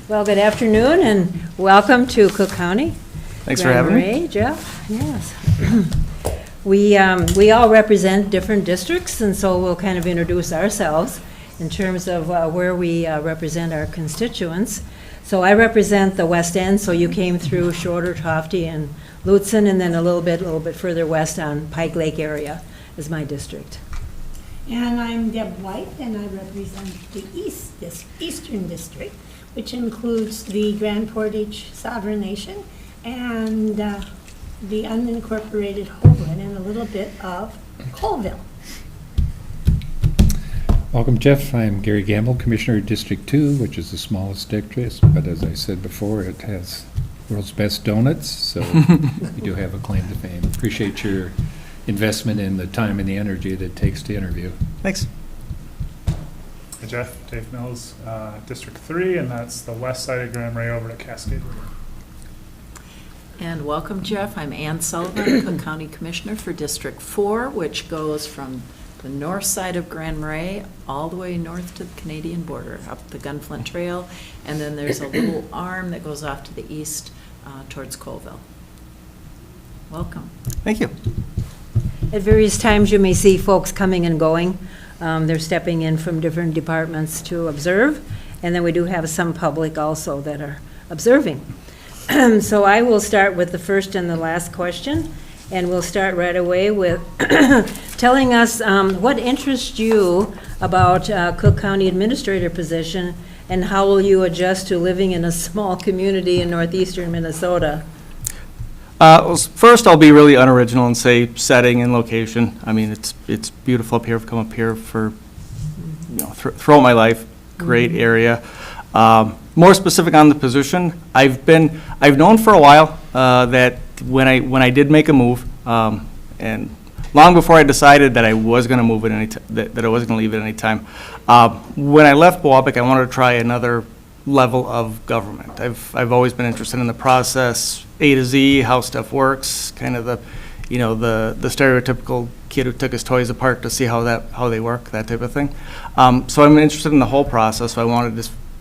Well, good afternoon and welcome to Cook County. Thanks for having me. Jeff, yes. We all represent different districts, and so we'll kind of introduce ourselves in terms of where we represent our constituents. So I represent the West End, so you came through Schroeder, Tofte, and Lutsen, and then a little bit further west on Pike Lake area is my district. And I'm Deb White, and I represent the Eastern District, which includes the Grand Portage Sovereign Nation and the unincorporated Hoagland and a little bit of Colville. Welcome, Jeff. I'm Gary Gamble, Commissioner of District 2, which is the smallest district, but as I said before, it has world's best donuts, so we do have a claim to fame. Appreciate your investment in the time and the energy that it takes to interview. Thanks. Hey Jeff, Dave Mills, District 3, and that's the west side of Grand Marais over to Cascade River. And welcome, Jeff. I'm Ann Sullivan, Cook County Commissioner for District 4, which goes from the north side of Grand Marais all the way north to the Canadian border, up the Gunflint Trail, and then there's a little arm that goes off to the east towards Colville. Welcome. Thank you. At various times, you may see folks coming and going. They're stepping in from different departments to observe, and then we do have some public also that are observing. So I will start with the first and the last question, and we'll start right away with telling us what interests you about Cook County Administrator position, and how will you adjust to living in a small community in northeastern Minnesota? Well, first, I'll be really unoriginal and say setting and location. I mean, it's beautiful up here. I've come up here for throughout my life. Great area. More specific on the position, I've known for a while that when I did make a move, and long before I decided that I was going to move at any that I wasn't going to leave at any time, when I left Bowabic, I wanted to try another level of government. I've always been interested in the process, A to Z, how stuff works, kind of the stereotypical kid who took his toys apart to see how they work, that type of thing. So I'm interested in the whole process. So I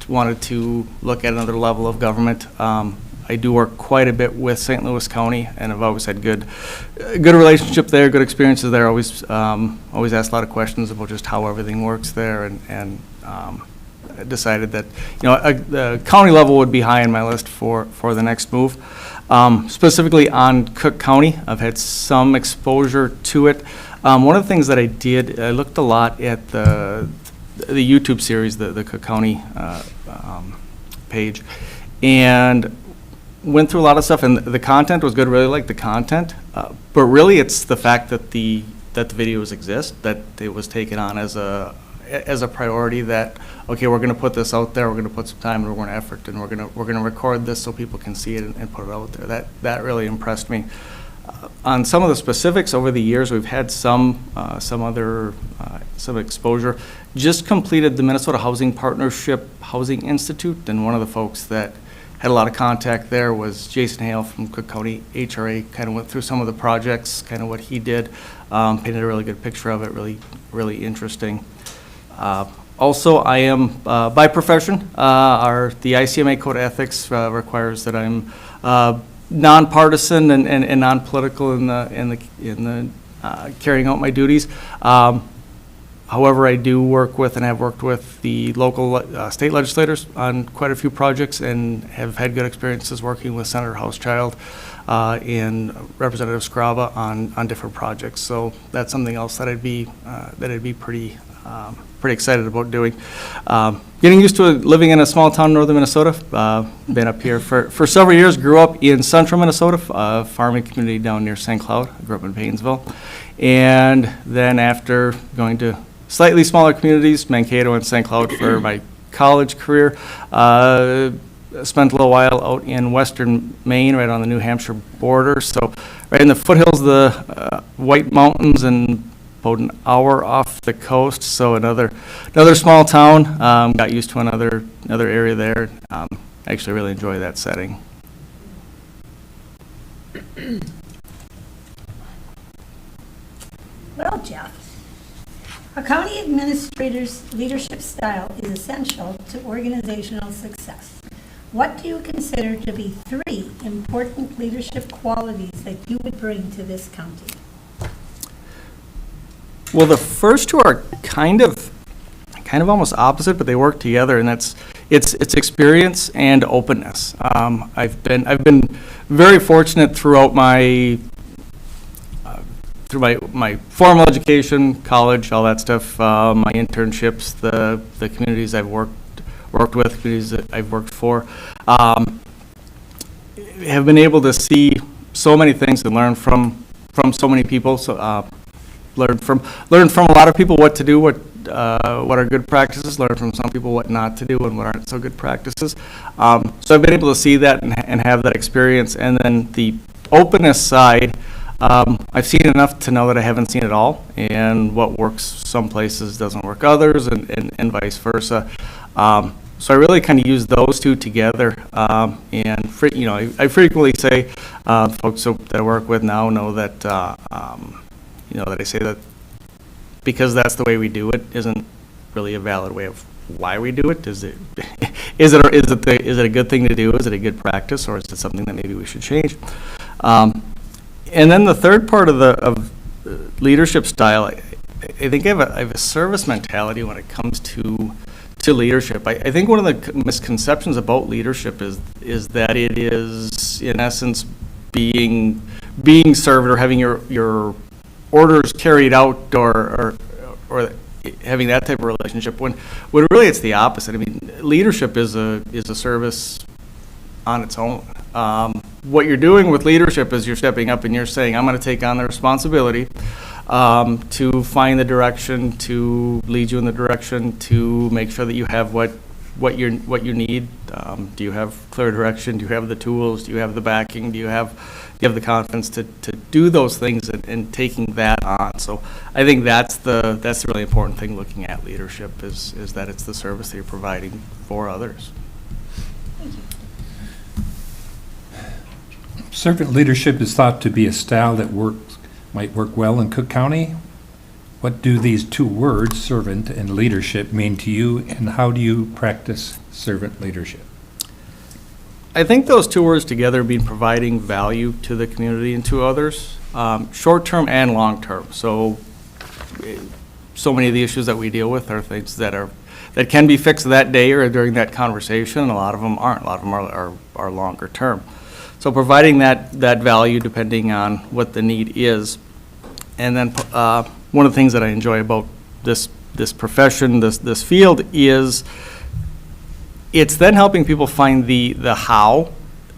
wanted to look at another level of government. I do work quite a bit with St. Louis County, and I've always had good relationship there, good experiences there. Always asked a lot of questions about just how everything works there, and decided that the county level would be high on my list for the next move. Specifically on Cook County, I've had some exposure to it. One of the things that I did, I looked a lot at the YouTube series, the Cook County page, and went through a lot of stuff, and the content was good. Really liked the content, but really it's the fact that the videos exist, that it was taken on as a priority, that okay, we're going to put this out there, we're going to put some time and we're going to effort, and we're going to record this so people can see it and put it out there. That really impressed me. On some of the specifics over the years, we've had some exposure. Just completed the Minnesota Housing Partnership Housing Institute, and one of the folks that had a lot of contact there was Jason Hale from Cook County HRA. Kind of went through some of the projects, kind of what he did, painted a really good picture of it, really interesting. Also, I am, by profession, the ICMA Code of Ethics requires that I'm nonpartisan and non-political in the carrying out my duties. However, I do work with and have worked with the local state legislators on quite a few projects, and have had good experiences working with Senator Houschild and Representative Scraba on different projects. So that's something else that I'd be pretty excited about doing. Getting used to living in a small town in northern Minnesota. Been up here for several years. Grew up in central Minnesota, farming community down near St. Cloud. I grew up in Paynesville. And then after going to slightly smaller communities, Mankato and St. Cloud for my college career, spent a little while out in western Maine, right on the New Hampshire border. So right in the foothills of the White Mountains, and about an hour off the coast, so another small town. Got used to another area there. Actually really enjoy that setting. Well, Jeff, a county administrator's leadership style is essential to organizational success. What do you consider to be 3 important leadership qualities that you would bring to this county? Well, the first two are kind of almost opposite, but they work together, and it's experience and openness. I've been very fortunate throughout my formal education, college, all that stuff, my internships, the communities I've worked with, communities that I've worked for, have been able to see so many things and learn from so many people. So learn from a lot of people what to do, what are good practices. Learn from some people what not to do and what aren't so good practices. So I've been able to see that and have that experience. And then the openness side. I've seen enough to know that I haven't seen it all, and what works some places doesn't work others, and vice versa. So I really kind of use those two together, and I frequently say, folks that I work with now know that that I say that because that's the way we do it isn't really a valid way of why we do it. Is it a good thing to do? Is it a good practice, or is it something that maybe we should change? And then the third part of leadership style, I think I have a service mentality when it comes to leadership. I think one of the misconceptions about leadership is that it is, in essence, being served or having your orders carried out or having that type of relationship. When really it's the opposite. I mean, leadership is a service on its own. What you're doing with leadership is you're stepping up and you're saying, I'm going to take on the responsibility to find the direction, to lead you in the direction, to make sure that you have what you need. Do you have clear direction? Do you have the tools? Do you have the backing? Do you have the confidence to do those things and taking that on? So I think that's the really important thing looking at leadership is that it's the service that you're providing for others. Servant leadership is thought to be a style that might work well in Cook County. What do these two words, servant and leadership, mean to you, and how do you practice servant leadership? I think those two words together mean providing value to the community and to others, short-term and long-term. So many of the issues that we deal with are things that can be fixed that day or during that conversation, and a lot of them aren't. A lot of them are longer-term. So providing that value depending on what the need is. And then one of the things that I enjoy about this profession, this field, is it's then helping people find the how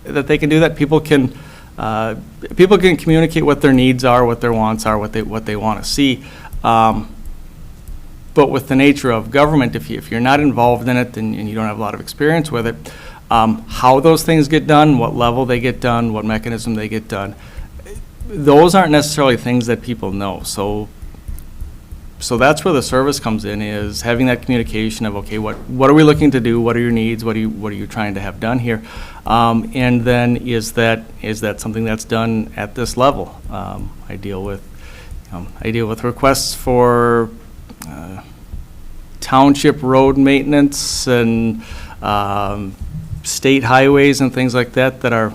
that they can do that. People can communicate what their needs are, what their wants are, what they want to see. But with the nature of government, if you're not involved in it and you don't have a lot of experience with it, how those things get done, what level they get done, what mechanism they get done, those aren't necessarily things that people know. So that's where the service comes in, is having that communication of, okay, what are we looking to do? What are your needs? What are you trying to have done here? And then is that something that's done at this level? I deal with requests for township road maintenance and state highways and things like that are,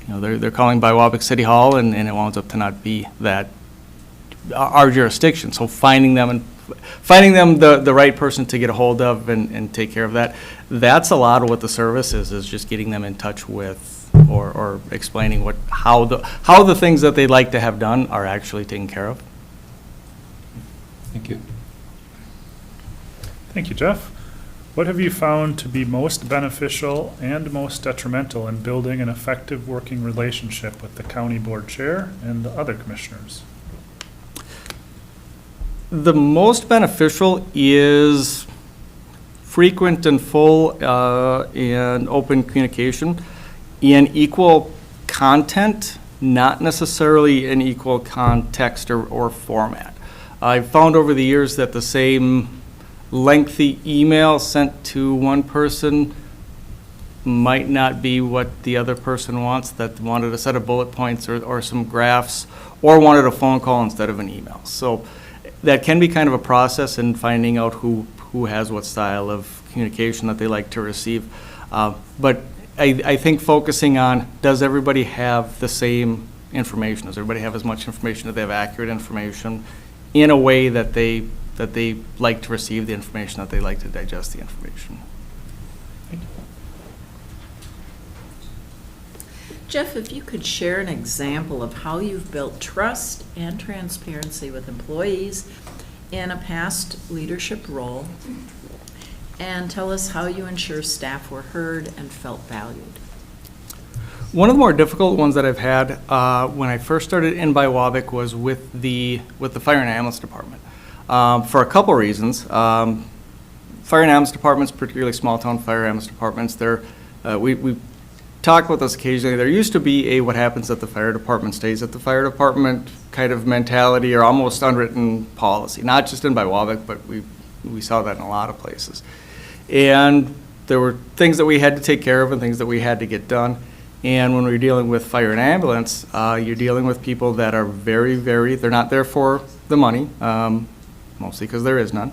they're calling by Wapak City Hall, and it winds up to not be that our jurisdiction. So finding them the right person to get a hold of and take care of that. That's a lot of what the service is just getting them in touch with or explaining how the things that they'd like to have done are actually taken care of. Thank you. Thank you, Jeff. What have you found to be most beneficial and most detrimental in building an effective working relationship with the county board chair and the other commissioners? The most beneficial is frequent and full and open communication in equal content, not necessarily in equal context or format. I've found over the years that the same lengthy email sent to one person might not be what the other person wants, that wanted a set of bullet points or some graphs, or wanted a phone call instead of an email. So that can be kind of a process in finding out who has what style of communication that they like to receive. But I think focusing on, does everybody have the same information? Does everybody have as much information? Do they have accurate information in a way that they like to receive the information, that they like to digest the information? Jeff, if you could share an example of how you've built trust and transparency with employees in a past leadership role, and tell us how you ensure staff were heard and felt valued. One of the more difficult ones that I've had when I first started in Biwabic was with the fire and ambulance department, for a couple reasons. Fire and ambulance departments, particularly small town fire ambulance departments, we talk about this occasionally. There used to be a what happens at the fire department stays at the fire department kind of mentality, or almost unwritten policy, not just in Biwabic, but we saw that in a lot of places. And there were things that we had to take care of and things that we had to get done. And when we're dealing with fire and ambulance, you're dealing with people that are very, they're not there for the money, mostly because there is none.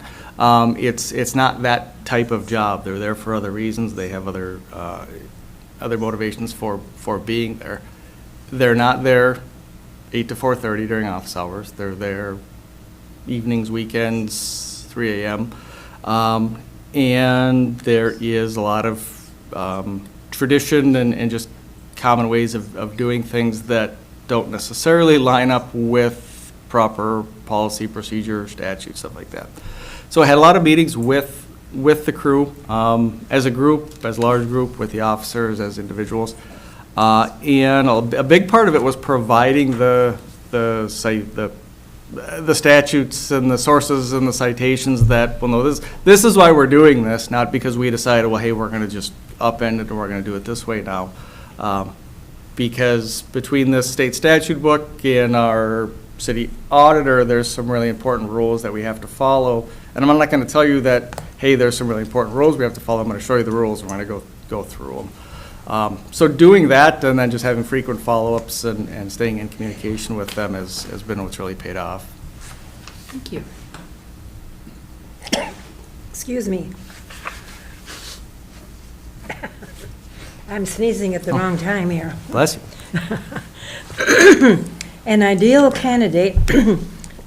It's not that type of job. They're there for other reasons. They have other motivations for being there. They're not there 8 to 4:30 during office hours. They're there evenings, weekends, 3 a.m. And there is a lot of tradition and just common ways of doing things that don't necessarily line up with proper policy, procedure, statute, stuff like that. So I had a lot of meetings with the crew, as a group, as a large group, with the officers, as individuals. And a big part of it was providing the statutes and the sources and the citations that, well, no, this is why we're doing this, not because we decided, well, hey, we're going to just upend it and we're going to do it this way now. Because between the state statute book and our city auditor, there's some really important rules that we have to follow. And I'm not going to tell you that, hey, there's some really important rules we have to follow. I'm going to show you the rules. We're going to go through them. So doing that and then just having frequent follow-ups and staying in communication with them has been what's really paid off. Thank you. Excuse me. I'm sneezing at the wrong time here. Bless you. An ideal candidate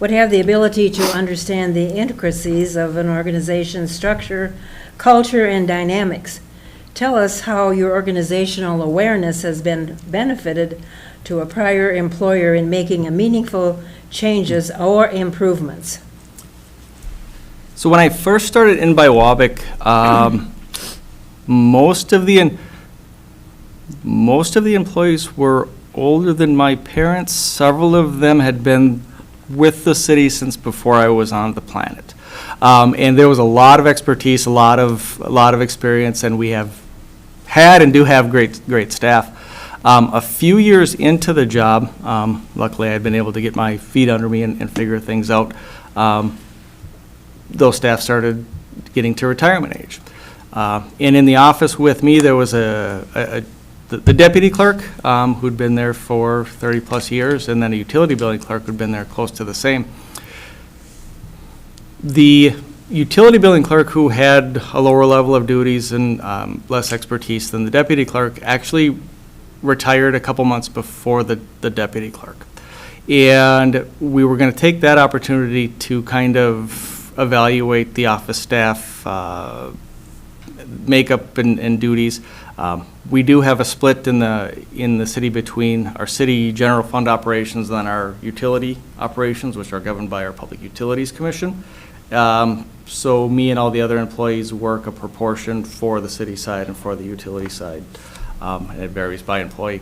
would have the ability to understand the intricacies of an organization's structure, culture, and dynamics. Tell us how your organizational awareness has been benefited to a prior employer in making a meaningful changes or improvements. So when I first started in Biwabic, most of the employees were older than my parents. Several of them had been with the city since before I was on the planet. And there was a lot of expertise, a lot of experience, and we have had and do have great staff. A few years into the job, luckily I'd been able to get my feet under me and figure things out. Those staff started getting to retirement age. And in the office with me, there was the deputy clerk who'd been there for 30 plus years, and then a utility billing clerk who'd been there close to the same. The utility billing clerk, who had a lower level of duties and less expertise than the deputy clerk, actually retired a couple months before the deputy clerk. And we were going to take that opportunity to kind of evaluate the office staff makeup and duties. We do have a split in the city between our city general fund operations and then our utility operations, which are governed by our Public Utilities Commission. So me and all the other employees work a proportion for the city side and for the utility side. And it varies by employee.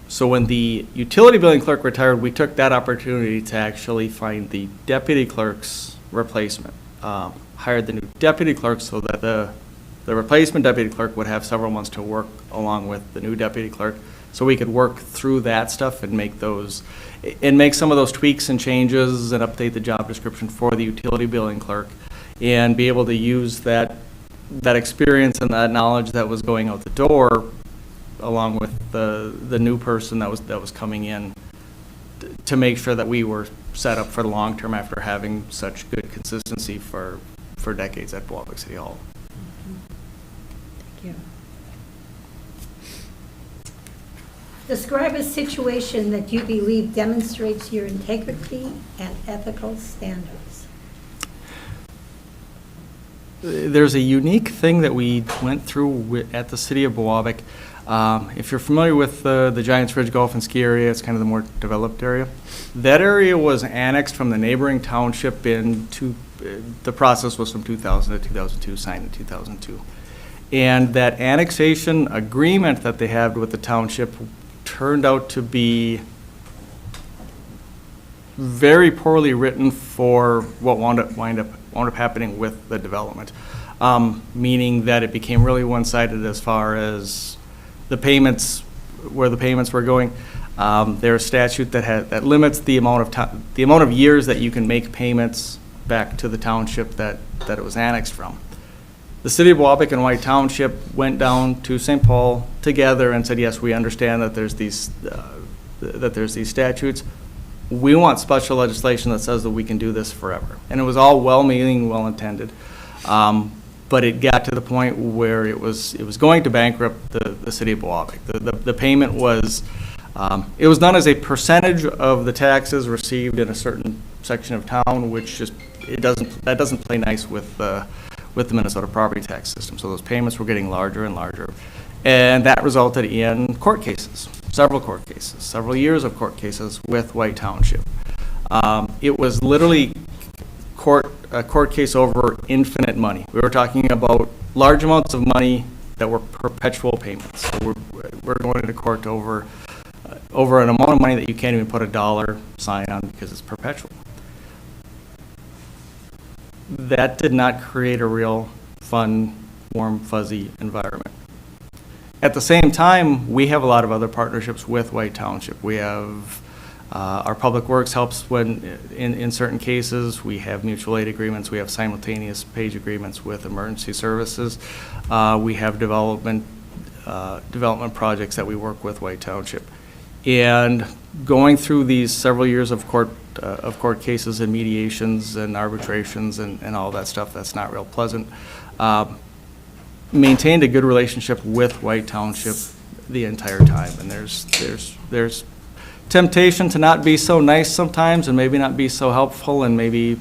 So when the utility billing clerk retired, we took that opportunity to actually find the deputy clerk's replacement. Hired the new deputy clerk so that the replacement deputy clerk would have several months to work along with the new deputy clerk, so we could work through that stuff and make some of those tweaks and changes and update the job description for the utility billing clerk, and be able to use that experience and that knowledge that was going out the door along with the new person that was coming in to make sure that we were set up for the long term after having such good consistency for decades at Biwabic City Hall. Thank you. Describe a situation that you believe demonstrates your integrity and ethical standards. There's a unique thing that we went through at the city of Bowabic. If you're familiar with the Giants Ridge Golf and Ski area, it's kind of the more developed area. That area was annexed from the neighboring township the process was from 2000 to 2002, signed in 2002. And that annexation agreement that they had with the township turned out to be very poorly written for what wound up happening with the development. Meaning that it became really one-sided as far as the payments, where the payments were going. There's a statute that limits the amount of years that you can make payments back to the township that it was annexed from. The city of Bowabic and White Township went down to St. Paul together and said, yes, we understand that there's these statutes. We want special legislation that says that we can do this forever. And it was all well-meaning, well-intended. But it got to the point where it was going to bankrupt the city of Bowabic. The payment was, it was done as a percentage of the taxes received in a certain section of town, which just, that doesn't play nice with the Minnesota property tax system. So those payments were getting larger and larger. And that resulted in court cases, several years of court cases with White Township. It was literally a court case over infinite money. We were talking about large amounts of money that were perpetual payments. So we're going to court over an amount of money that you can't even put a dollar sign on because it's perpetual. That did not create a real fun, warm, fuzzy environment. At the same time, we have a lot of other partnerships with White Township. We have our Public Works helps when in certain cases. We have mutual aid agreements. We have simultaneous page agreements with emergency services. We have development projects that we work with White Township. And going through these several years of court cases and mediations and arbitrations and all that stuff, that's not real pleasant. Maintained a good relationship with White Township the entire time. And there's temptation to not be so nice sometimes and maybe not be so helpful and maybe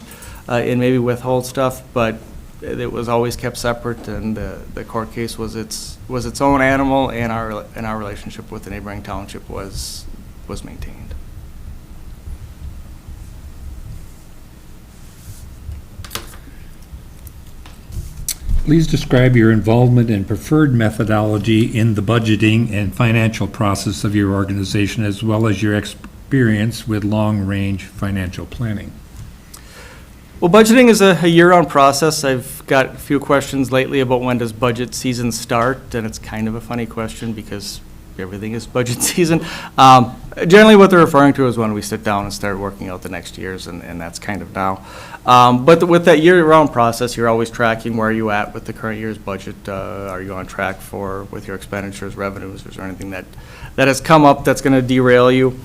withhold stuff, but it was always kept separate, and the court case was its own animal, and our relationship with the neighboring township was maintained. Please describe your involvement and preferred methodology in the budgeting and financial process of your organization, as well as your experience with long-range financial planning. Well, budgeting is a year-round process. I've got a few questions lately about when does budget season start, and it's kind of a funny question because everything is budget season. Generally what they're referring to is when we sit down and start working out the next years, and that's kind of now. But with that year-round process, you're always tracking where are you at with the current year's budget. Are you on track with your expenditures, revenues? Is there anything that has come up that's going to derail you?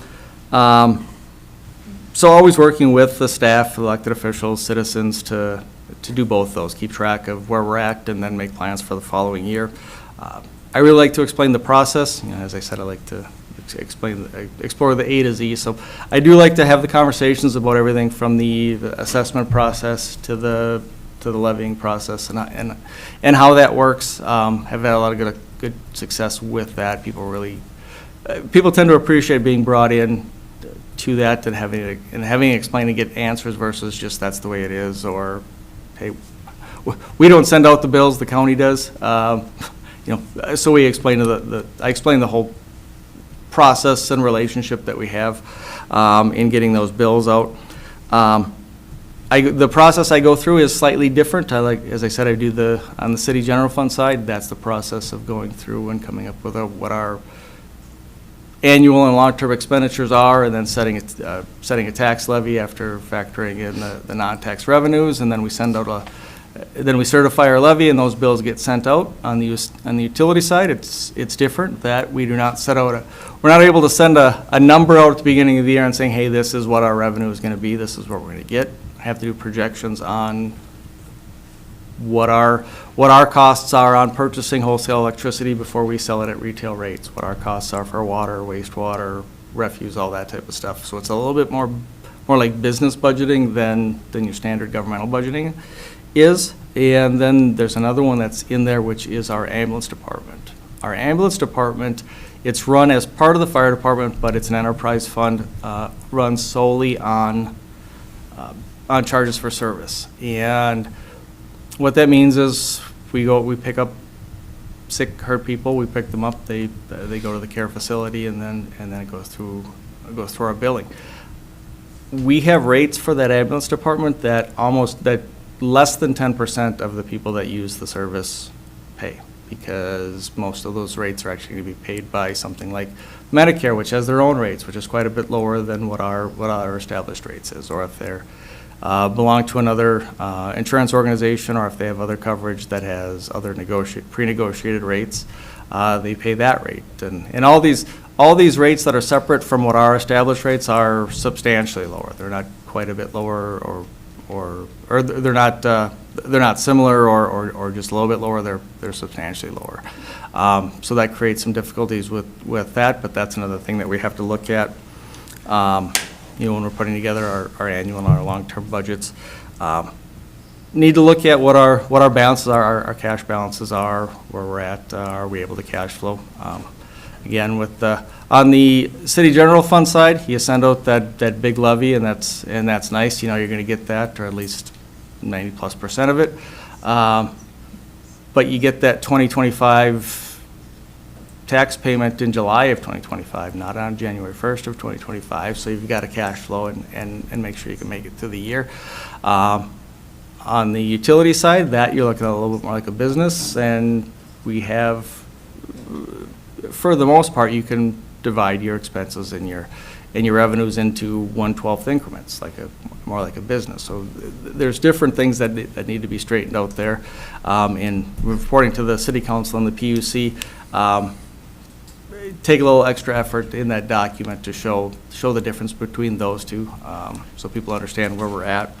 So always working with the staff, elected officials, citizens to do both those, keep track of where we're at and then make plans for the following year. I really like to explain the process. As I said, I like to explore the A to Z. So I do like to have the conversations about everything from the assessment process to the levying process and how that works. Have had a lot of good success with that. People tend to appreciate being brought in to that and having it explained and get answers versus just that's the way it is, or hey, we don't send out the bills, the county does. So we explain I explain the whole process and relationship that we have in getting those bills out. The process I go through is slightly different. As I said, I do on the city general fund side, that's the process of going through and coming up with what our annual and long-term expenditures are, and then setting a tax levy after factoring in the non-tax revenues, and then we certify our levy, and those bills get sent out. On the utility side, it's different. That we do not we're not able to send a number out at the beginning of the year and saying, hey, this is what our revenue is going to be, this is what we're going to get. I have to do projections on what our costs are on purchasing wholesale electricity before we sell it at retail rates, what our costs are for water, wastewater, refuse, all that type of stuff. So it's a little bit more like business budgeting than your standard governmental budgeting is. And then there's another one that's in there, which is our ambulance department. Our ambulance department, it's run as part of the fire department, but it's an enterprise fund, run solely on charges for service. And what that means is we pick up sick, hurt people, we pick them up, they go to the care facility, and then it goes through our billing. We have rates for that ambulance department that less than 10% of the people that use the service pay, because most of those rates are actually going to be paid by something like Medicare, which has their own rates, which is quite a bit lower than what our established rates is, or if they're belong to another insurance organization, or if they have other coverage that has other pre-negotiated rates, they pay that rate. And all these rates that are separate from what our established rates are substantially lower. They're not quite a bit lower, or they're not similar, or just a little bit lower. They're substantially lower. So that creates some difficulties with that, but that's another thing that we have to look at. When we're putting together our annual and our long-term budgets. Need to look at what our balances are, our cash balances are, where we're at, are we able to cash flow? Again, on the city general fund side, you send out that big levy, and that's nice. You're going to get that, or at least 90+% of it. But you get that 2025 tax payment in July of 2025, not on January 1st of 2025, so you've got to cash flow and make sure you can make it through the year. On the utility side, that you're looking at a little bit more like a business, and we have, for the most part, you can divide your expenses and your revenues into 1/12 increments, more like a business. So there's different things that need to be straightened out there. In reporting to the city council and the PUC, take a little extra effort in that document to show the difference between those two, so people understand where we're at.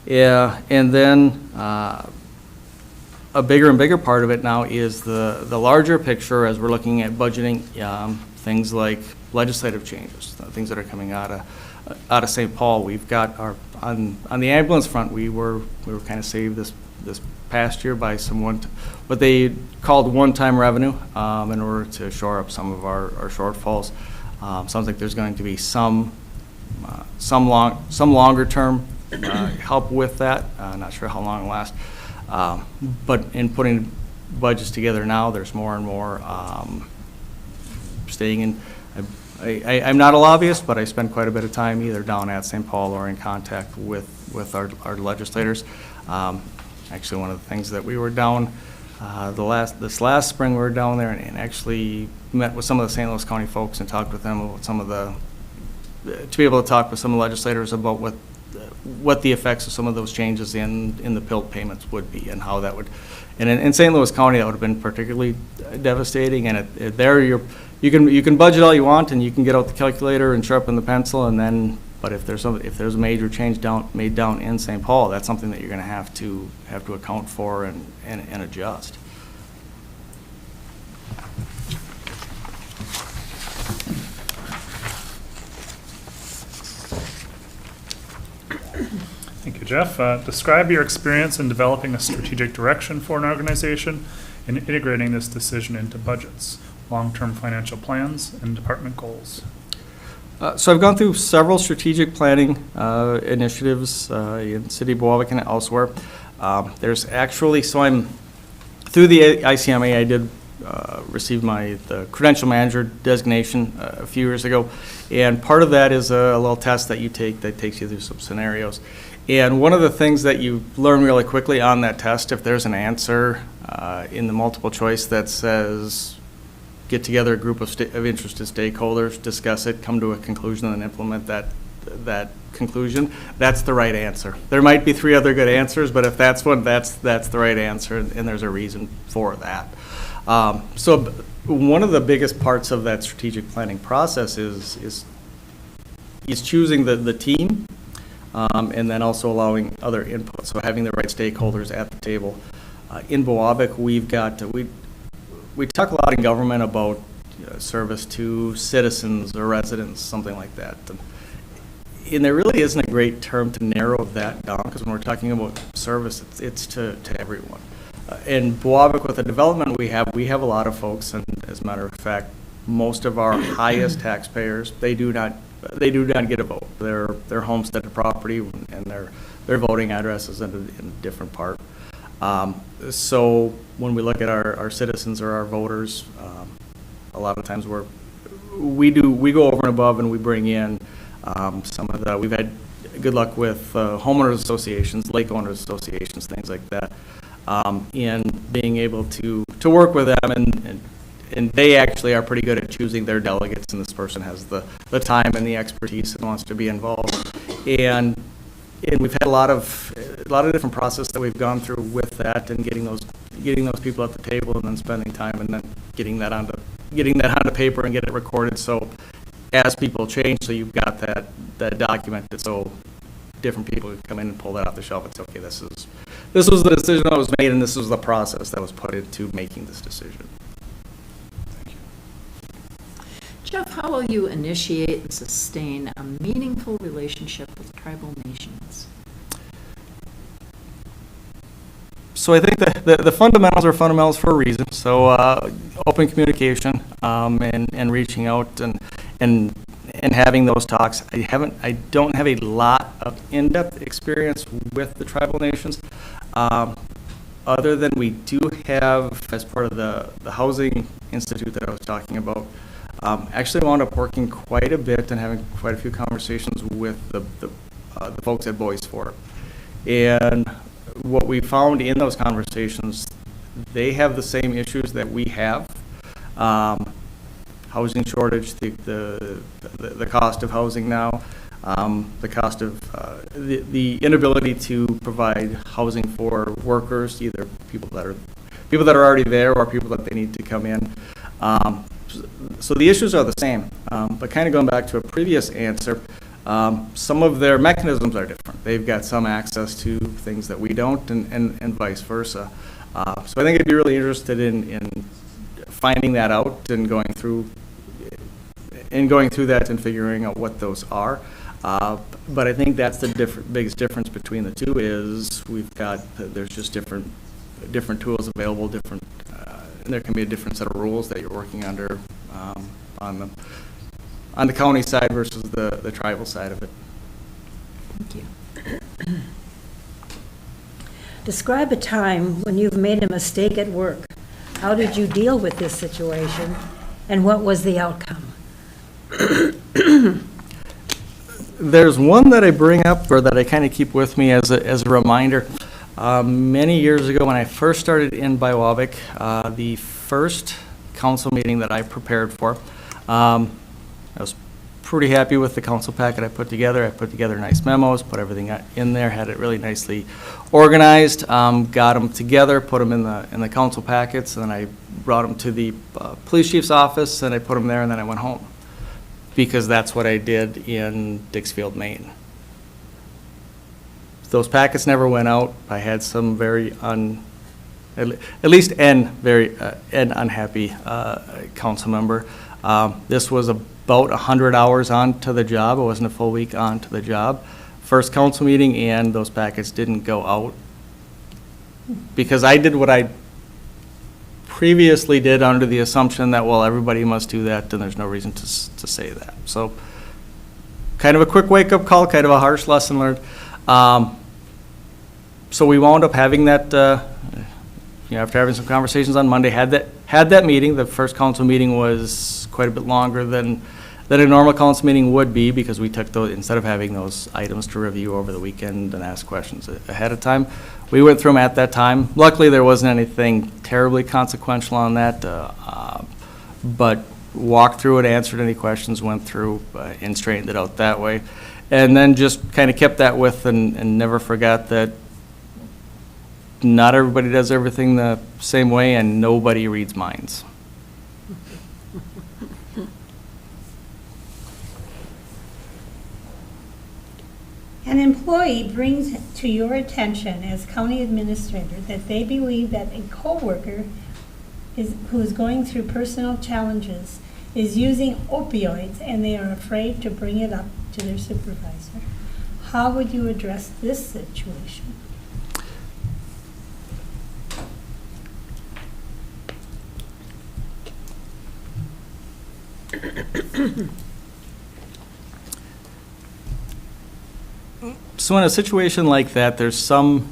Yeah, and then a bigger and bigger part of it now is the larger picture as we're looking at budgeting things like legislative changes, things that are coming out of St. Paul. We've got on the ambulance front, we were kind of saved this past year by what they called one-time revenue in order to shore up some of our shortfalls. Sounds like there's going to be some longer-term help with that. Not sure how long it'll last. But in putting budgets together now, there's more and more staying in. I'm not a lobbyist, but I spend quite a bit of time either down at St. Paul or in contact with our legislators. Actually, one of the things that we were down this last spring, we were down there and actually met with some of the St. Louis County folks and talked with them about to be able to talk with some of the legislators about what the effects of some of those changes in the PILT payments would be, and how that would, and in St. Louis County, that would have been particularly devastating. And there you can budget all you want, and you can get out the calculator and sharpen the pencil, and then, but if there's a major change made down in St. Paul, that's something that you're going to have to account for and adjust. Thank you, Jeff. Describe your experience in developing a strategic direction for an organization and integrating this decision into budgets, long-term financial plans, and department goals. So I've gone through several strategic planning initiatives in City of Bowavic and elsewhere. There's actually, so I'm through the ICMA, I did receive the credential manager designation a few years ago, and part of that is a little test that you take that takes you through some scenarios. And one of the things that you learn really quickly on that test, if there's an answer in the multiple choice that says, get together a group of interested stakeholders, discuss it, come to a conclusion, and implement that conclusion, that's the right answer. There might be 3 other good answers, but if that's one, that's the right answer, and there's a reason for that. So one of the biggest parts of that strategic planning process is choosing the team. and then also allowing other input, so having the right stakeholders at the table. In Boabic, we talk a lot in government about service to citizens or residents, something like that. And there really isn't a great term to narrow that down, because when we're talking about service, it's to everyone. In Boabic, with the development we have a lot of folks, and as a matter of fact, most of our highest taxpayers, they do not get a vote. Their homesteaded property and their voting address is in a different part. So when we look at our citizens or our voters, a lot of times we go over and above, and we bring in some of the, we've had good luck with homeowners associations, lake owners associations, things like that, in being able to work with them, and they actually are pretty good at choosing their delegates, and this person has the time and the expertise and wants to be involved. And we've had a lot of different process that we've gone through with that, and getting those people at the table, and then spending time, and then getting that onto paper and get it recorded. So as people change, so you've got that documented, so different people can come in and pull that off the shelf and say, okay, this was the decision that was made, and this was the process that was put into making this decision. Jeff, how will you initiate and sustain a meaningful relationship with tribal nations? So I think the fundamentals are fundamentals for a reason. So open communication, and reaching out and having those talks. I don't have a lot of in-depth experience with the tribal nations, other than we do have, as part of the Housing Institute that I was talking about, actually wound up working quite a bit and having quite a few conversations with the folks at Boys Fort. And what we found in those conversations, they have the same issues that we have. Housing shortage, the cost of housing now, the cost of the inability to provide housing for workers, either people that are already there or people that they need to come in. So the issues are the same, but kind of going back to a previous answer, some of their mechanisms are different. They've got some access to things that we don't, and vice versa. So I think I'd be really interested in finding that out and going through that and figuring out what those are. But I think that's the biggest difference between the two is there's just different tools available, and there can be a different set of rules that you're working under on the county side versus the tribal side of it. Thank you. Describe a time when you've made a mistake at work. How did you deal with this situation, and what was the outcome? There's one that I bring up, or that I kind of keep with me as a reminder. Many years ago, when I first started in Biwabic, the first council meeting that I prepared for, I was pretty happy with the council packet I put together. I put together nice memos, put everything in there, had it really nicely organized, got them together, put them in the council packets, and then I brought them to the police chief's office, and I put them there, and then I went home, because that's what I did in Dixfield, Maine. Those packets never went out. I had some very unhappy council member. This was about 100 hours onto the job. It wasn't a full week onto the job. First council meeting, and those packets didn't go out because I did what I previously did under the assumption that, well, everybody must do that, and there's no reason to say that. So kind of a quick wake-up call, kind of a harsh lesson learned. So we wound up having that, after having some conversations on Monday, had that meeting. The first council meeting was quite a bit longer than a normal council meeting would be, because we took those, instead of having those items to review over the weekend and ask questions ahead of time, we went through them at that time. Luckily, there wasn't anything terribly consequential on that, but walked through it, answered any questions, went through and straightened it out that way. And then just kind of kept that with and never forgot that not everybody does everything the same way, and nobody reads minds. an employee brings to your attention as county administrator that they believe that a coworker who is going through personal challenges is using opioids and they are afraid to bring it up to their supervisor, how would you address this situation? So in a situation like that, there's some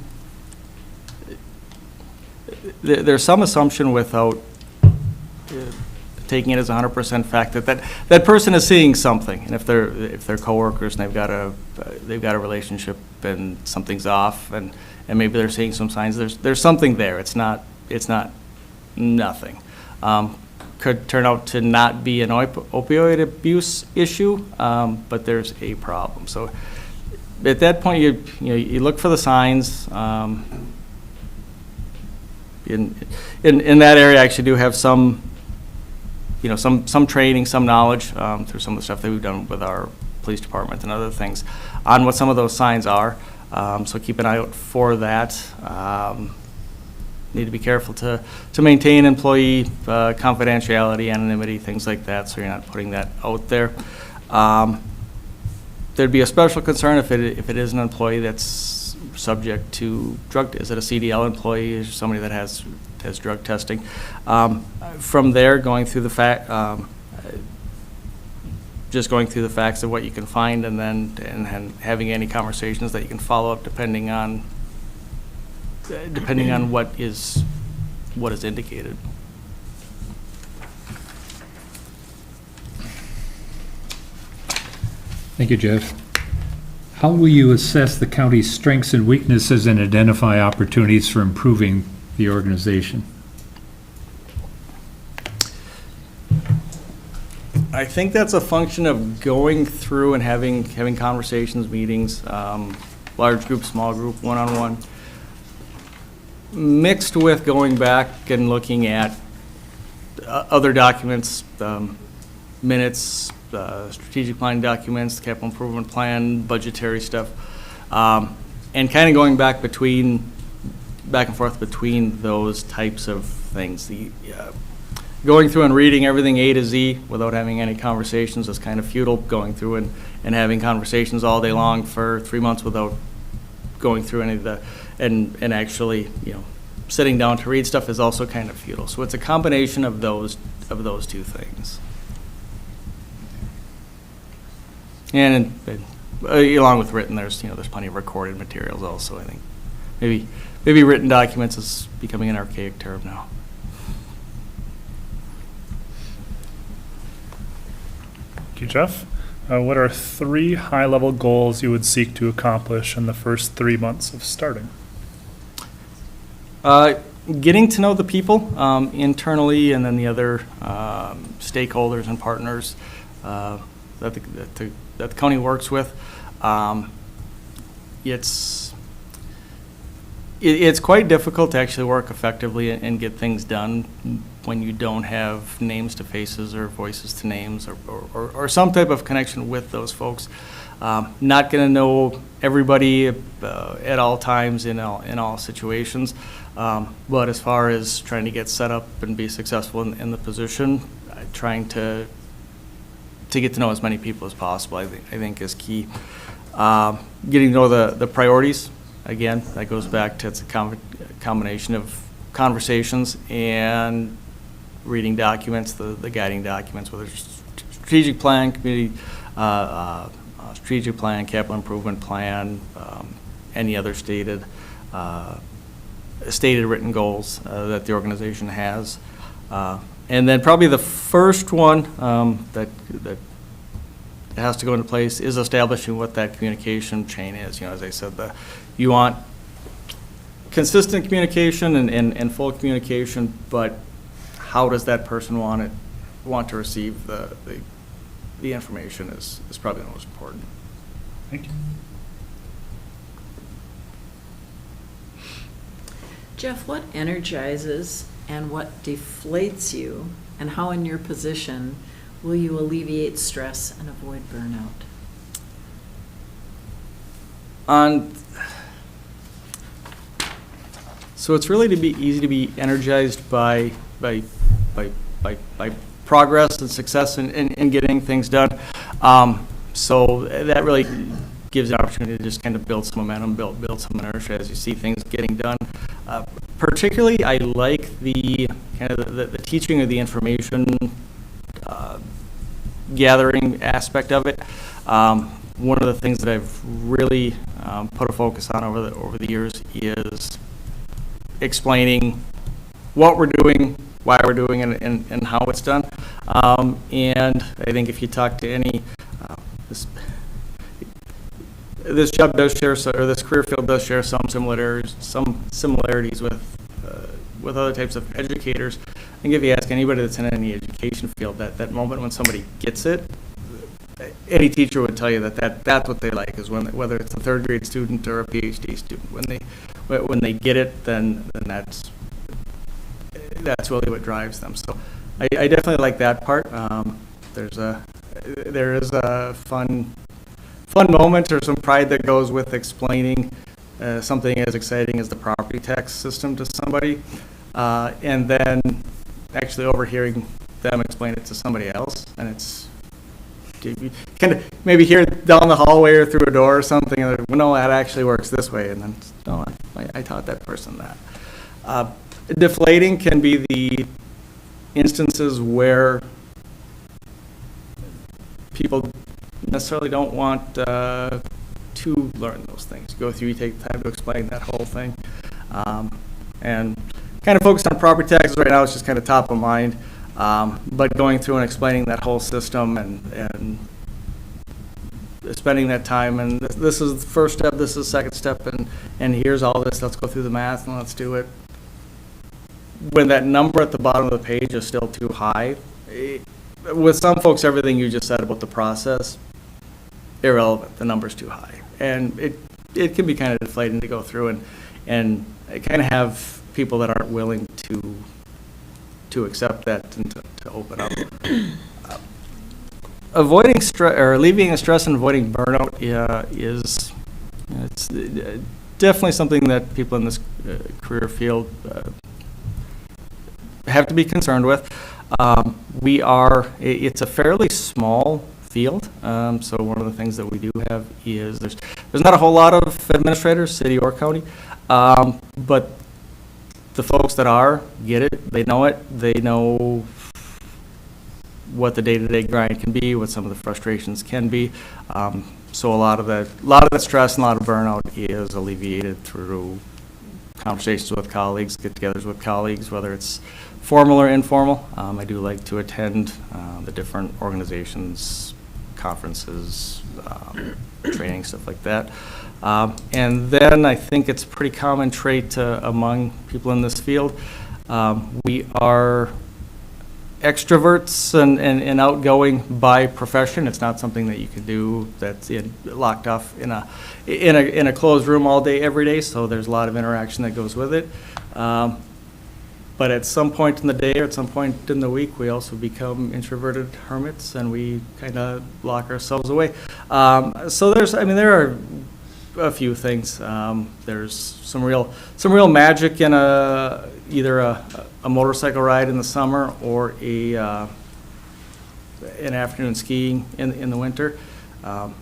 assumption without taking it as 100% fact that person is seeing something. And if they're coworkers and they've got a relationship and something's off and maybe they're seeing some signs, there's something there. It's not nothing. Could turn out to not be an opioid abuse issue, but there's a problem. So at that point, you look for the signs. In that area, I actually do have some training, some knowledge through some of the stuff that we've done with our police department and other things on what some of those signs are. So keep an eye out for that. Need to be careful to maintain employee confidentiality, anonymity, things like that, so you're not putting that out there. There'd be a special concern if it is an employee that's subject to is it a CDL employee, is somebody that has drug testing? From there, going through the just going through the facts of what you can find, and then having any conversations that you can follow up depending on what is indicated. Thank you, Jeff. How will you assess the county's strengths and weaknesses and identify opportunities for improving the organization? I think that's a function of going through and having conversations, meetings, large group, small group, one-on-one, mixed with going back and looking at other documents, minutes, strategic planning documents, capital improvement plan, budgetary stuff, and kind of going back and forth between those types of things. Going through and reading everything A to Z without having any conversations is kind of futile. Going through and having conversations all day long for 3 months without going through any of the and actually sitting down to read stuff is also kind of futile. So it's a combination of those two things. And along with written, there's plenty of recorded materials also. I think maybe written documents is becoming an archaic term now. Thank you, Jeff. What are 3 high-level goals you would seek to accomplish in the first 3 months of starting? Getting to know the people internally, and then the other stakeholders and partners that the county works with. It's quite difficult to actually work effectively and get things done when you don't have names to faces or voices to names or some type of connection with those folks. Not going to know everybody at all times in all situations, but as far as trying to get set up and be successful in the position, trying to get to know as many people as possible, I think is key. Getting to know the priorities. Again, that goes back to it's a combination of conversations and reading documents, the guiding documents, whether it's strategic plan, community, strategic plan, capital improvement plan, any other stated written goals that the organization has. And then probably the first one that has to go into place is establishing what that communication chain is. As I said, you want consistent communication and full communication, but how does that person want to receive the information is probably the most important. Thank you. Jeff, what energizes and what deflates you, and how in your position will you alleviate stress and avoid burnout? So it's really easy to be energized by progress and success in getting things done. So that really gives an opportunity to just kind of build some momentum, build some inertia as you see things getting done. Particularly, I like the kind of the teaching of the information gathering aspect of it. One of the things that I've really put a focus on over the years is explaining what we're doing, why we're doing it, and how it's done. And I think if you talk to any, this job does share, or this career field does share some similarities with other types of educators. I think if you ask anybody that's in any education field, that moment when somebody gets it, any teacher would tell you that's what they like, is when, whether it's a third grade student or a PhD student, when they get it, then that's really what drives them. So I definitely like that part. There is a fun moment or some pride that goes with explaining something as exciting as the property tax system to somebody, and then actually overhearing them explain it to somebody else, and it's you kind of maybe hear down the hallway or through a door or something, and well, no, that actually works this way, and then no, I taught that person that. Deflating can be the instances where people necessarily don't want to learn those things. Go through, you take time to explain that whole thing, and kind of focus on property taxes right now. It's just kind of top of mind. But going through and explaining that whole system and spending that time, and this is the first step, this is the second step, and here's all this, let's go through the math and let's do it. When that number at the bottom of the page is still too high, with some folks, everything you just said about the process, irrelevant, the number's too high. And it can be kind of deflating to go through and kind of have people that aren't willing to accept that and to open up. Avoiding stress, or alleviating stress and avoiding burnout is it's definitely something that people in this career field have to be concerned with. It's a fairly small field, so one of the things that we do have is there's not a whole lot of administrators, city or county, but the folks that get it, they know it, they know what the day-to-day grind can be, what some of the frustrations can be. So a lot of that stress and a lot of burnout is alleviated through conversations with colleagues, get-togethers with colleagues, whether it's formal or informal. I do like to attend the different organizations, conferences, training, stuff like that. And then I think it's a pretty common trait among people in this field. We are extroverts and outgoing by profession. It's not something that you can do that's locked off in a closed room all day, every day. So there's a lot of interaction that goes with it. But at some point in the day or at some point in the week, we also become introverted hermits and we kind of lock ourselves away. So there are a few things. There's some real magic in either a motorcycle ride in the summer or an afternoon skiing in the winter. On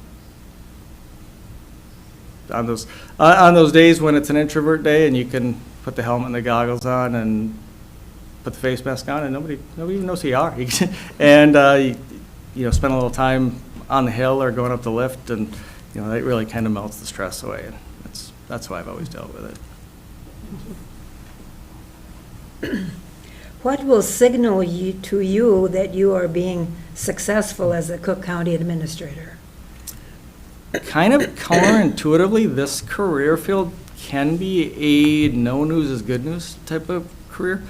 those days when it's an introvert day and you can put the helmet and the goggles on and put the face mask on and nobody even knows who you are. And spend a little time on the hill or going up the lift, and that really kind of melts the stress away, and that's why I've always dealt with it. What will signal to you that you are being successful as a Cook County administrator? Kind of counterintuitively, this career field can be a no news is good news type of career.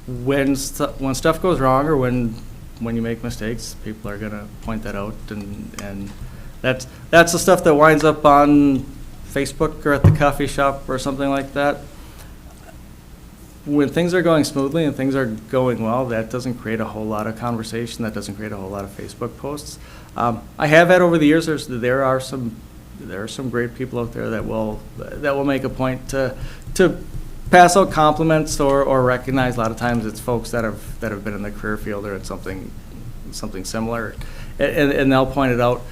When stuff goes wrong or when you make mistakes, people are going to point that out, and that's the stuff that winds up on Facebook or at the coffee shop or something like that. When things are going smoothly and things are going well, that doesn't create a whole lot of conversation. That doesn't create a whole lot of Facebook posts. I have had over the years, there are some there are some great people out there that will make a point to pass out compliments or recognize. A lot of times it's folks that have been in the career field or in something similar, and they'll point it out.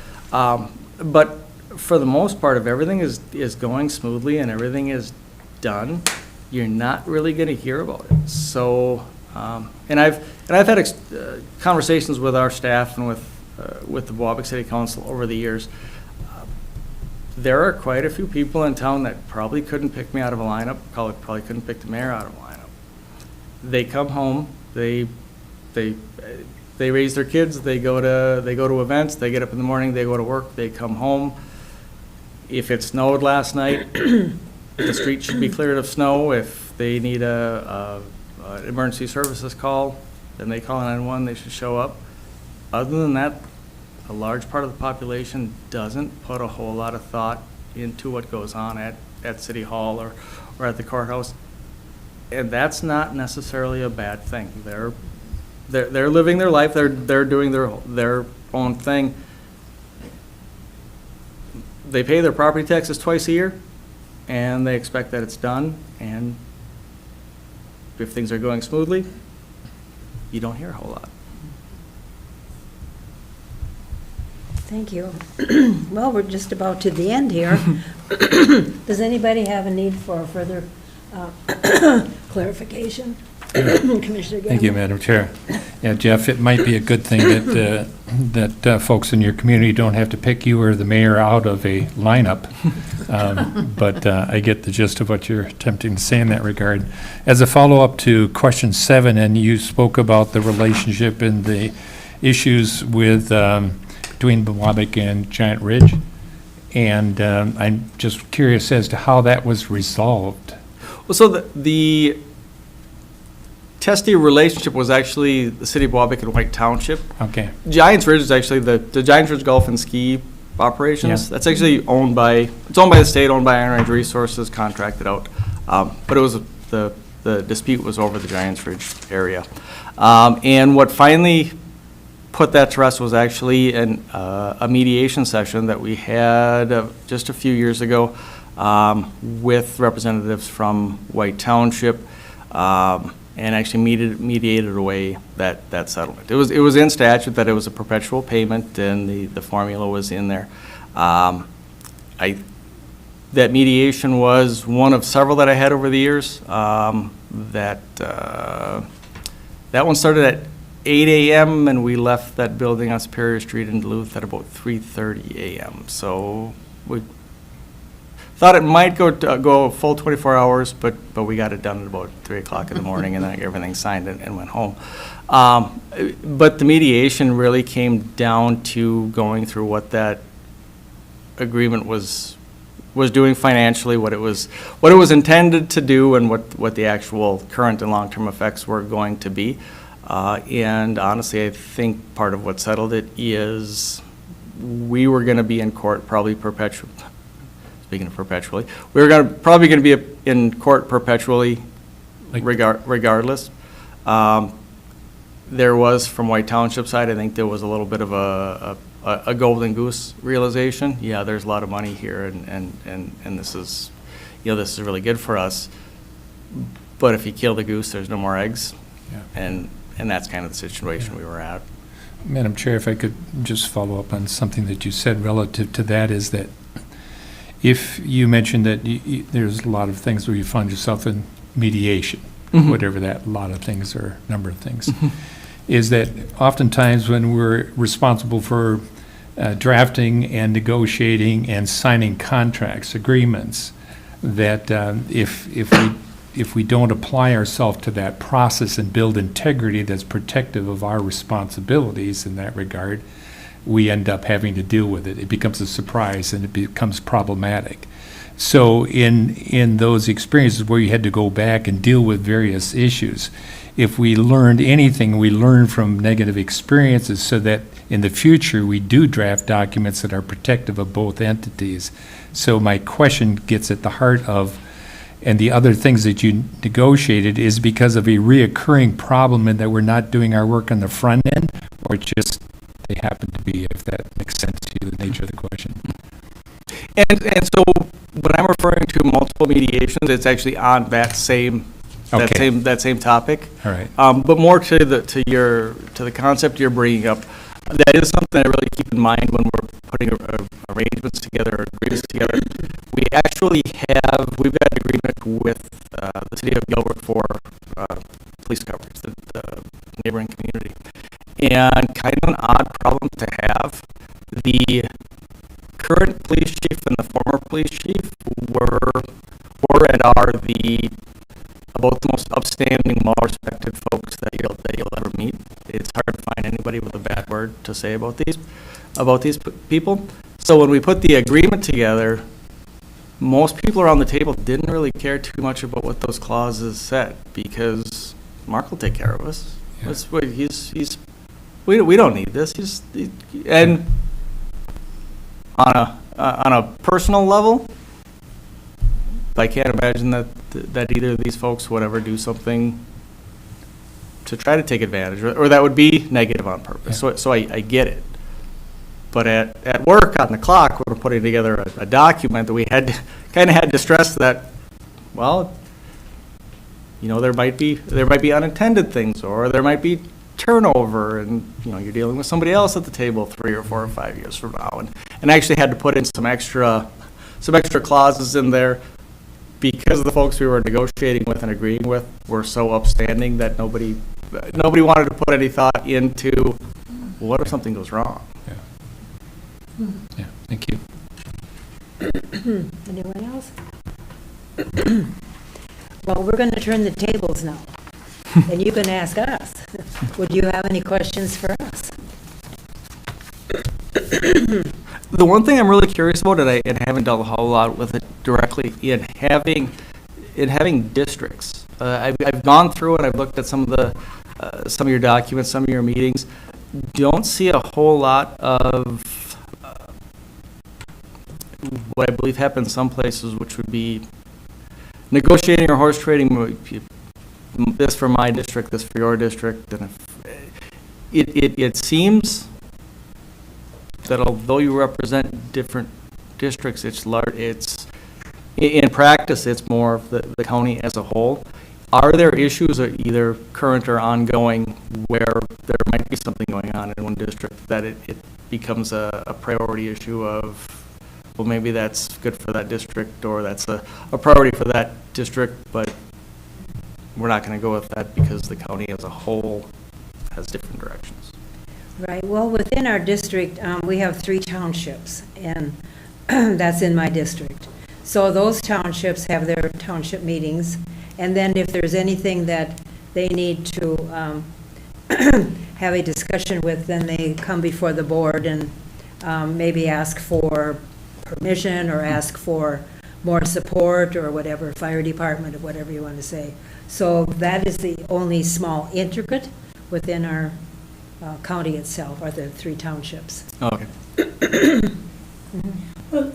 But for the most part, if everything is going smoothly and everything is done, you're not really going to hear about it. So, and I've had conversations with our staff and with the Waback City Council over the years. There are quite a few people in town that probably couldn't pick me out of a lineup, probably couldn't pick the mayor out of a lineup. They come home, they raise their kids, they go to events, they get up in the morning, they go to work, they come home. If it snowed last night, the street should be cleared of snow. If they need an emergency services call, then they call 911, they should show up. Other than that, a large part of the population doesn't put a whole lot of thought into what goes on at City Hall or at the courthouse. And that's not necessarily a bad thing. They're living their life, they're doing their own thing. They pay their property taxes twice a year, and they expect that it's done, and if things are going smoothly, you don't hear a whole lot. Thank you. Well, we're just about to the end here. Does anybody have a need for further clarification? Commissioner Gamble? Thank you, Madam Chair. Yeah, Jeff, it might be a good thing that folks in your community don't have to pick you or the mayor out of a lineup. But I get the gist of what you're attempting to say in that regard. As a follow-up to question 7, and you spoke about the relationship and the issues with between Waback and Giant Ridge, and I'm just curious as to how that was resolved. Well, so the testy relationship was actually the city of Waback and White Township. Okay. Giants Ridge is actually the Giants Ridge Golf and Ski operations. Yeah. That's actually owned by the state, owned by Iron Range Resources, contracted out. But it was the dispute was over the Giants Ridge area. And what finally put that to rest was actually a mediation session that we had just a few years ago with representatives from White Township, and actually mediated away that settlement. It was in statute that it was a perpetual payment, and the formula was in there. That mediation was one of several that I had over the years. That one started at 8 a.m. and we left that building on Superior Street in Duluth at about 3:30 a.m. So we thought it might go a full 24 hours, but we got it done at about 3 o'clock in the morning, and then everything signed and went home. But the mediation really came down to going through what that agreement was doing financially, what it was intended to do, and what the actual current and long-term effects were going to be. And honestly, I think part of what settled it is we were going to be in court probably perpetually. Speaking of perpetually, we were probably going to be in court perpetually, regardless. There was, from White Township side, I think there was a little bit of a golden goose realization. Yeah, there's a lot of money here, and this is, this is really good for us. But if you kill the goose, there's no more eggs. Yeah. And that's kind of the situation we were at. Madam Chair, if I could just follow up on something that you said relative to that, is that if you mentioned that there's a lot of things where you find yourself in mediation, mm-hmm. whatever that lot of things or number of things, mm-hmm. is that oftentimes when we're responsible for drafting and negotiating and signing contracts, agreements, that if we don't apply ourselves to that process and build integrity that's protective of our responsibilities in that regard, we end up having to deal with it. It becomes a surprise and it becomes problematic. So in those experiences where you had to go back and deal with various issues, if we learned anything, we learn from negative experiences so that in the future we do draft documents that are protective of both entities. So my question gets at the heart of, and the other things that you negotiated is because of a reoccurring problem in that we're not doing our work on the front end, or just they happen to be, if that makes sense to you, the nature of the question. And so when I'm referring to multiple mediations, it's actually on that same, Okay. that same topic. All right. But more to the concept you're bringing up, that is something I really keep in mind when we're putting arrangements together, or agreements together. We've got an agreement with the city of Gilbert for police coverage, the neighboring community. And kind of an odd problem to have. The current police chief and the former police chief were and are both the most upstanding, well-respected folks that you'll ever meet. It's hard to find anybody with a bad word to say about these people. So when we put the agreement together, most people around the table didn't really care too much about what those clauses said, because Mark will take care of us. Yeah. We don't need this. And on a personal level, I can't imagine that either of these folks would ever do something to try to take advantage, or that would be negative on purpose. Yeah. So I get it. But at work on the clock, when we're putting together a document that we had to stress that, well, there might be unintended things, or there might be turnover, and you're dealing with somebody else at the table 3 or 4 or 5 years from now, and I actually had to put in some extra clauses in there, because the folks we were negotiating with and agreeing with were so upstanding that nobody wanted to put any thought into, what if something goes wrong? Yeah, thank you. Anyone else? Well, we're going to turn the tables now, and you can ask us. Would you have any questions for us? The one thing I'm really curious about, and I haven't dealt a whole lot with it directly, in having districts. I've gone through and I've looked at some of your documents, some of your meetings. Don't see a whole lot of what I believe happens some places, which would be negotiating or horse trading. This for my district, this for your district, and it seems that although you represent different districts, it's in practice, it's more of the county as a whole. Are there issues, either current or ongoing, where there might be something going on in one district that it becomes a priority issue of, well, maybe that's good for that district, or that's a priority for that district, but we're not going to go with that because the county as a whole has different directions? Right, well, within our district, we have 3 townships, and that's in my district. So those townships have their township meetings, and then if there's anything that they need to have a discussion with, then they come before the board and maybe ask for permission, or ask for more support, or whatever, fire department, or whatever you want to say. So that is the only small intricate within our county itself, are the 3 townships. Okay. Well,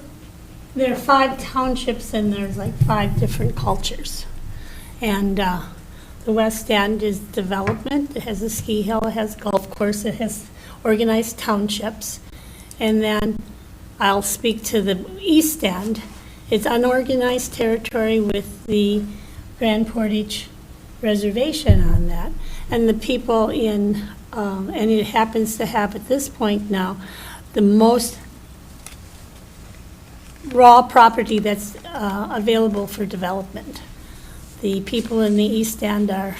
there are 5 townships, and there's like 5 different cultures. And the West End is development. It has a ski hill, it has a golf course, it has organized townships. And then I'll speak to the East End. It's unorganized territory with the Grand Portage Reservation on that. And the people in, and it happens to have at this point now, the most raw property that's available for development. The people in the East End are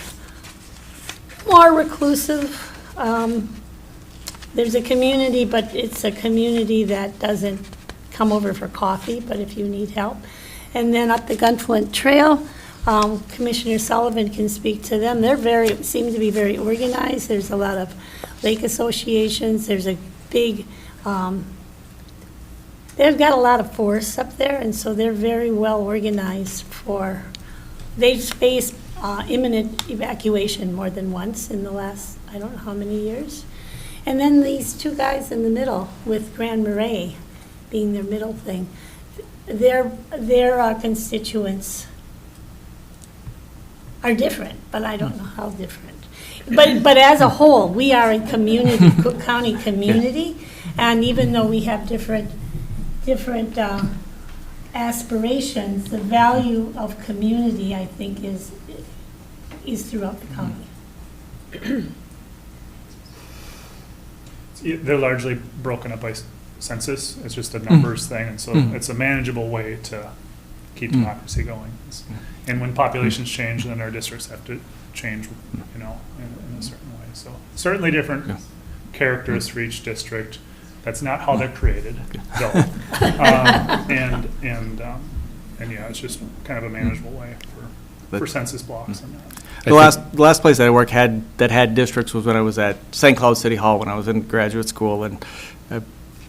more reclusive. There's a community, but it's a community that doesn't come over for coffee, but if you need help. And then up the Gunflint Trail, Commissioner Sullivan can speak to them. They're seem to be very organized. There's a lot of lake associations. There's a big, they've got a lot of forests up there, and so they're very well organized for, they've faced imminent evacuation more than once in the last, I don't know how many years. And then these 2 guys in the middle with Grand Marais being their middle thing, their constituents are different, but I don't know how different. But as a whole, we are a community, Cook County community, and even though we have different aspirations, the value of community, I think, is throughout the county. They're largely broken up by census. It's just a numbers thing, and so it's a manageable way to keep democracy going. And when populations change, then our districts have to change, in a certain way. So certainly different characters for each district. That's not how they're created, though. And yeah, it's just kind of a manageable way for census blocks and that. The last place that I worked that had districts was when I was at St. Cloud City Hall when I was in graduate school, and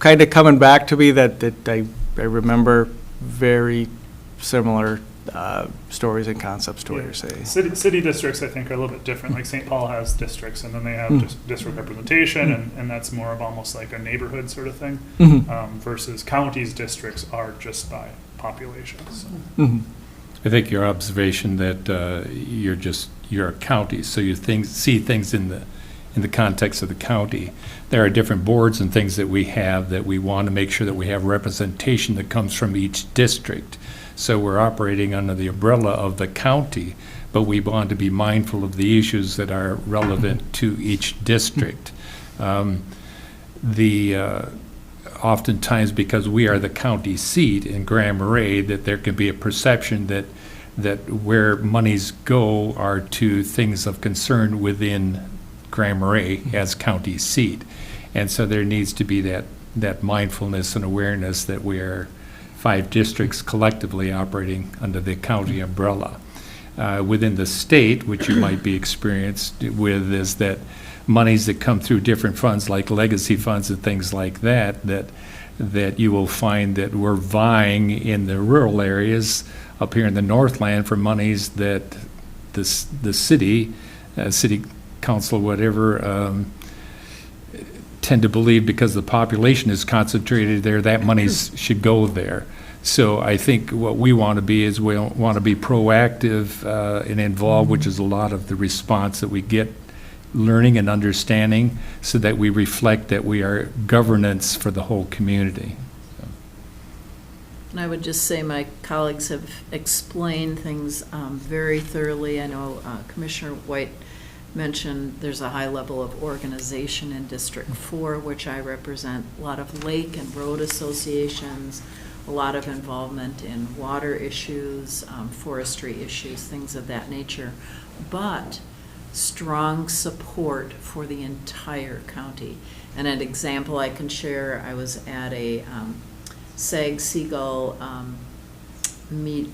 kind of coming back to me that I remember very similar stories and concepts to what you're saying. City districts, I think, are a little bit different. Like St. Paul has districts, and then they have district representation, and that's more of almost like a neighborhood sort of thing, versus counties districts are just by population. So. I think your observation that you're a county, so you see things in the context of the county. There are different boards and things that we have that we want to make sure that we have representation that comes from each district. So we're operating under the umbrella of the county, but we want to be mindful of the issues that are relevant to each district. Oftentimes, because we are the county seat in Grand Marais, that there can be a perception that where monies go are to things of concern within Grand Marais as county seat. And so there needs to be that mindfulness and awareness that we are 5 districts collectively operating under the county umbrella. Within the state, which you might be experienced with, is that monies that come through different funds like legacy funds and things like that you will find that we're vying in the rural areas up here in the Northland for monies that the city council, whatever, tend to believe because the population is concentrated there, that monies should go there. So I think what we want to be is we want to be proactive and involved, which is a lot of the response that we get, learning and understanding, so that we reflect that we are governance for the whole community. And I would just say my colleagues have explained things very thoroughly. I know Commissioner White mentioned there's a high level of organization in District 4, which I represent, a lot of lake and road associations, a lot of involvement in water issues, forestry issues, things of that nature, but strong support for the entire county. And an example I can share, I was at a Sag-Seagull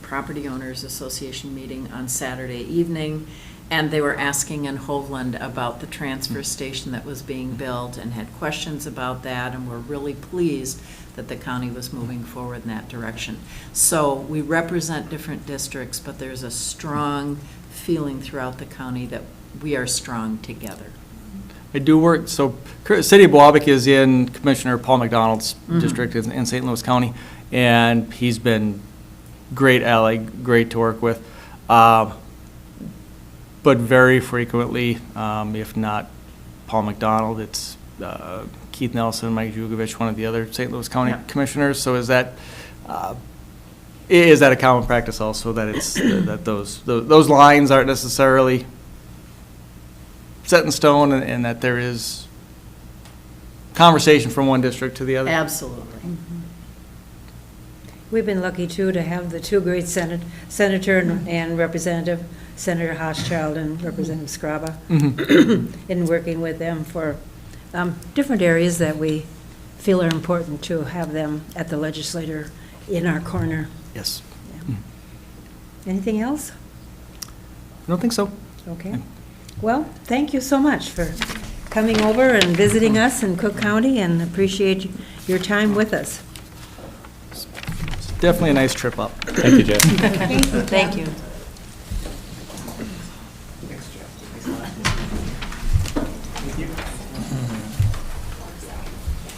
Property Owners Association meeting on Saturday evening, and they were asking in Hovland about the transfer station that was being built and had questions about that, and were really pleased that the county was moving forward in that direction. So we represent different districts, but there's a strong feeling throughout the county that we are strong together. I do work, so City of Boabic is in Commissioner Paul McDonald's district in St. Louis County, and he's been great ally, great to work with. But very frequently, if not Paul McDonald, it's Keith Nelson, Mike Jugovich, one of the other St. Louis County commissioners. So is that a common practice also, that it's that those lines aren't necessarily set in stone, and that there is conversation from one district to the other? Absolutely. We've been lucky, too, to have the 2 great senator and representative, Senator Hochschild and Representative Scraba, in working with them for different areas that we feel are important to have them at the legislature in our corner. Yes. Yeah. Anything else? I don't think so. Okay. Well, thank you so much for coming over and visiting us in Cook County, and appreciate your time with us. It's definitely a nice trip up. Thank you, Jeff. Thank you.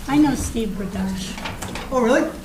I know Steve Burdash. Oh, really?